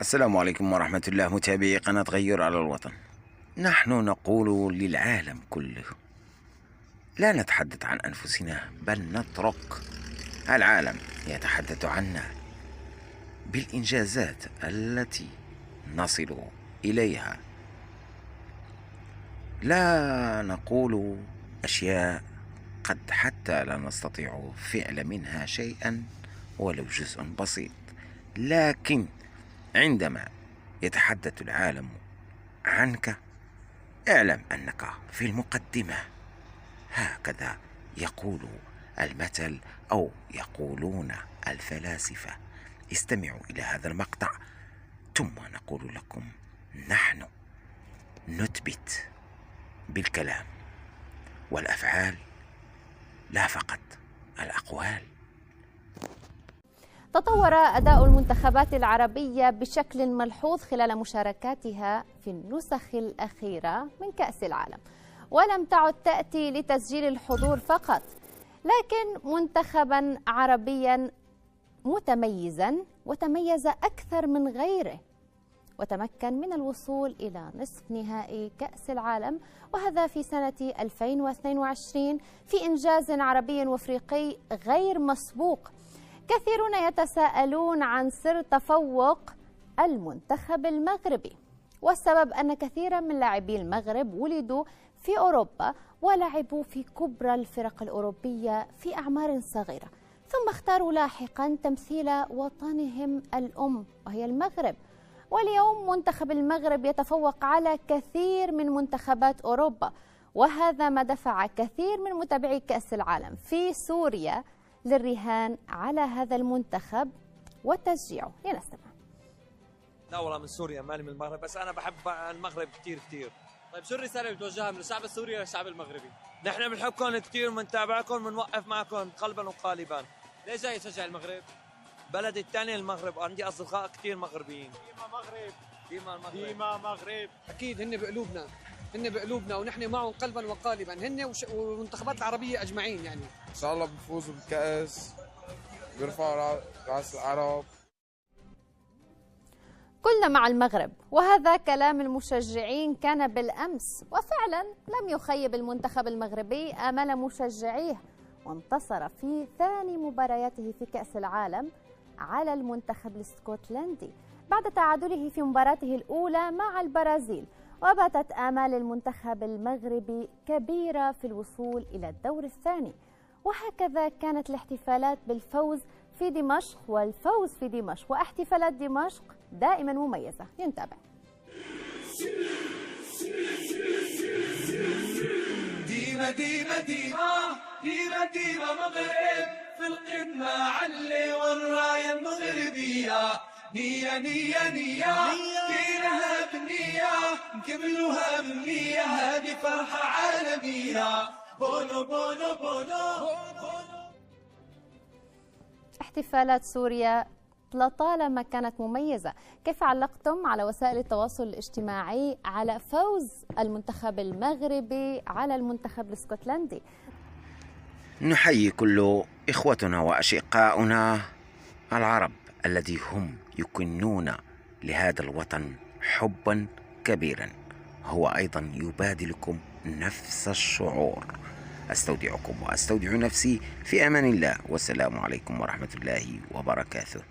السلام عليكم ورحمة الله، متابعي قناة غير على الوطن. نحن نقول للعالم كله لا نتحدث عن أنفسنا، بل نترك العالم يتحدث عنا بالإنجازات التي نصل إليها. لا نقول أشياء قد حتى لا نستطيع فعل منها شيئا ولو جزء بسيط، لكن عندما يتحدث العالم عنك اعلم أنك في المقدمة. هكذا يقول المثل أو يقولون الفلاسفة. استمعوا إلى هذا المقطع ثم نقول لكم. نحن نثبت بالكلام والأفعال لا فقط الأقوال. تطور أداء المنتخبات العربية بشكل ملحوظ خلال مشاركاتها في النسخ الأخيرة من كأس العالم، ولم تعد تأتي لتسجيل الحضور فقط، لكن منتخبا عربيا متميزا وتميز أكثر من غيره، وتمكن من الوصول إلى نصف نهائي كأس العالم، وهذا في سنة 2022 في إنجاز عربي وافريقي غير مسبوق. كثيرون يتساءلون عن سر تفوق المنتخب المغربي، والسبب أن كثيرا من لاعبي المغرب ولدوا في أوروبا ولعبوا في كبرى الفرق الأوروبية في أعمار صغيرة، ثم اختاروا لاحقا تمثيل وطنهم الأم وهي المغرب. واليوم منتخب المغرب يتفوق على كثير من منتخبات أوروبا، وهذا ما دفع كثير من متابعي كأس العالم في سوريا للرهان على هذا المنتخب وتشجيعه. لنستمع. لا والله من سوريا، مالي من المغرب، بس أنا بحب المغرب كثير كثير. طيب شو الرسالة اللي بتوجهها من الشعب السوري للشعب المغربي؟ نحن بنحبكم كثير وبنتابعكم وبنوقف معكم قلبا وقالبا. ليش جاي تشجع المغرب؟ بلدي الثاني المغرب، عندي أصدقاء كثير مغربيين. ديما مغرب، ديما المغرب، ديما مغرب. أكيد هن بقلوبنا ونحن معهم قلبا وقالبا، هن والمنتخبات العربية أجمعين. يعني إن شاء الله بيفوزوا بالكأس، بيرفعوا رأس العرب. كلنا مع المغرب، وهذا كلام المشجعين كان بالأمس، وفعلا لم يخيب المنتخب المغربي آمال مشجعيه، وانتصر في ثاني مبارياته في كأس العالم على المنتخب الاسكتلندي بعد تعادله في مباراته الأولى مع البرازيل. وباتت آمال المنتخب المغربي كبيرة في الوصول إلى الدور الثاني، وهكذا كانت الاحتفالات بالفوز في دمشق، والفوز في دمشق واحتفالات دمشق دائما مميزة. نتابع. ديما ديما ديما ديما ديما مغرب في القمة، علي والراية المغربية، نية نية نية دينها بالنية، نكملوها بالنية، هذه فرحة عالمية. بونو بونو بونو. احتفالات سوريا لطالما كانت مميزة. كيف علقتم على وسائل التواصل الاجتماعي على فوز المنتخب المغربي على المنتخب الاسكتلندي؟ نحيي كل إخوتنا وأشقاؤنا العرب الذي هم يكنون لهذا الوطن حبا كبيرا، هو أيضا يبادلكم نفس الشعور. أستودعكم وأستودع نفسي في أمان الله، والسلام عليكم ورحمة الله وبركاته.